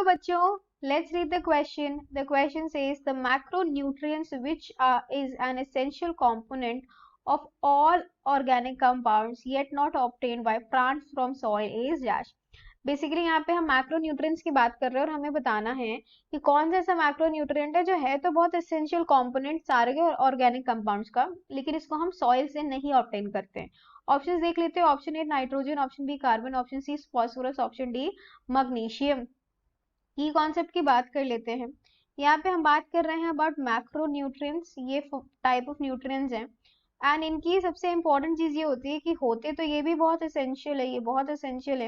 Hello bachcho, let's read the question. The question says the macronutrients which is an essential component of all organic compounds yet not obtained by plants from soil is dash. Basically यहाँ पे हम macronutrients की बात कर रहे हैं और हमें बताना है कि कौन सा ऐसा मैक्रोन्यूट्रिएंट है जो है तो बहुत एसेंशियल कंपोनेंट सारे के ऑर्गेनिक कंपाउंड्स का, लेकिन इसको हम सॉइल से नहीं ऑब्टेन करते हैं। ऑप्शंस देख लेते हैं। Option A nitrogen, option B carbon, option C phosphorus, option D magnesium. की कॉन्सेप्ट की बात कर लेते हैं। यहाँ पे हम बात कर रहे हैं अबाउट मैक्रोन्यूट्रिएंट्स। ये टाइप ऑफ न्यूट्रिएंट्स हैं एंड इनकी सबसे इंपॉर्टेंट चीज ये होती है कि होते तो ये भी बहुत एसेंशियल है, ये बहुत एसेंशियल है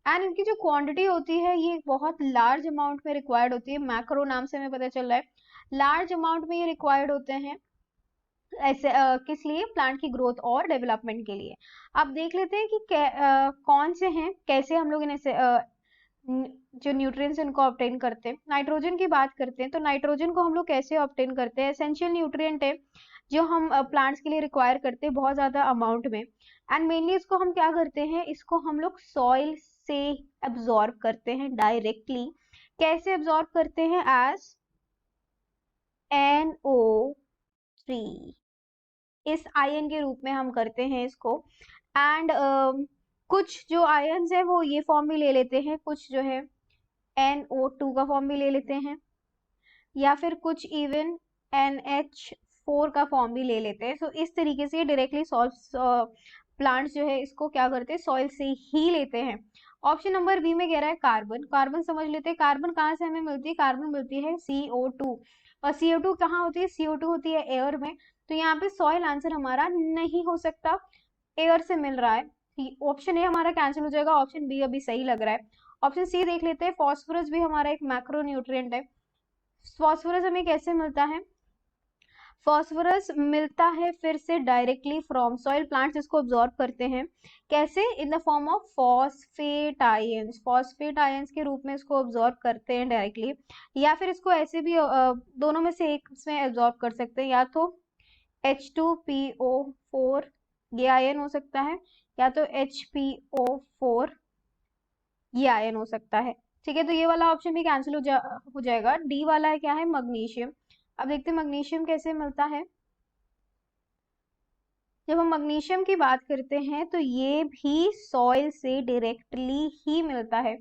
एंड इनकी जो क्वांटिटी होती है ये बहुत लार्ज अमाउंट में रिक्वायर्ड होती है। मैक्रो नाम से हमें पता चल रहा है लार्ज अमाउंट में ये रिक्वायर्ड होते हैं। ऐसे किस लिए? प्लांट की ग्रोथ और डेवलपमेंट के लिए। अब देख लेते हैं कि कौन से हैं, कैसे हम लोग इन्हें जो न्यूट्रिएंट्स इनको ऑब्टेन करते हैं। नाइट्रोजन की बात करते हैं तो नाइट्रोजन को हम लोग कैसे ऑब्टेन करते हैं? एसेंशियल न्यूट्रिएंट है जो हम प्लांट्स के लिए रिक्वायर करते हैं बहुत ज्यादा अमाउंट में एंड मेनली इसको हम क्या करते हैं, इसको हम लोग सॉइल से एब्जॉर्ब करते हैं डायरेक्टली। कैसे एब्जॉर्ब करते हैं? एज NO3, इस आयन के रूप में हम करते हैं इसको एंड कुछ जो आयन्स है वो ये फॉर्म भी ले लेते हैं, कुछ जो है NO2 का फॉर्म भी ले लेते हैं या फिर कुछ इवन NH4 का फॉर्म भी ले लेते हैं। तो इस तरीके से डायरेक्टली प्लांट्स जो है इसको क्या करते हैं, सॉइल से ही लेते हैं। ऑप्शन नंबर बी में कह रहा है कार्बन। कार्बन समझ लेते हैं, कार्बन कहाँ से हमें मिलती है? कार्बन मिलती है CO2 और CO2 कहाँ होती है? CO2 होती है एयर में। तो यहाँ पे सॉइल आंसर हमारा नहीं हो सकता, एयर से मिल रहा है। ऑप्शन ए हमारा कैंसिल हो जाएगा, ऑप्शन बी अभी सही लग रहा है। ऑप्शन सी देख लेते हैं। फॉस्फोरस भी हमारा एक मैक्रोन्यूट्रिएंट है। फॉस्फोरस हमें कैसे मिलता है? फॉस्फोरस मिलता है फिर से डायरेक्टली फ्रॉम सॉइल। प्लांट्स इसको ऑब्जॉर्व करते हैं कैसे? In the form of phosphate ions. Phosphate ions के रूप में इसको ऑब्जॉर्व करते हैं डायरेक्टली, या फिर इसको ऐसे भी दोनों में से एक में ऑब्जॉर्व कर सकते हैं, या तो H2PO4 ये आयन हो सकता है या तो HPO4 ये आयन हो सकता है। ठीक है, तो ये वाला ऑप्शन भी कैंसिल हो जाएगा। डी वाला है क्या है? मैग्नीशियम। अब देखते हैं मैग्नीशियम कैसे मिलता है। जब हम मैग्नीशियम की बात करते हैं तो ये भी सॉइल से डायरेक्टली ही मिलता है।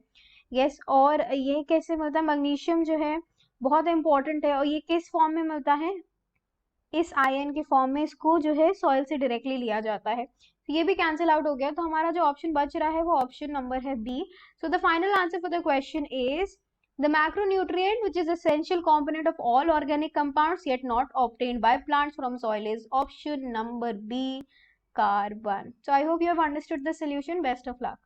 यस, और ये कैसे मिलता है? मैग्नीशियम जो है बहुत इंपॉर्टेंट है और ये किस फॉर्म में मिलता है? इस आयन के फॉर्म में इसको जो है सॉइल से डायरेक्टली लिया जाता है। तो ये भी कैंसिल आउट हो गया, तो हमारा जो ऑप्शन बच रहा है वो ऑप्शन नंबर है B. So the final answer for the question is the macronutrient which is essential component of all organic compounds yet not obtained by plants from soil is option number B, carbon. So I hope you have understood the solution. Best of luck.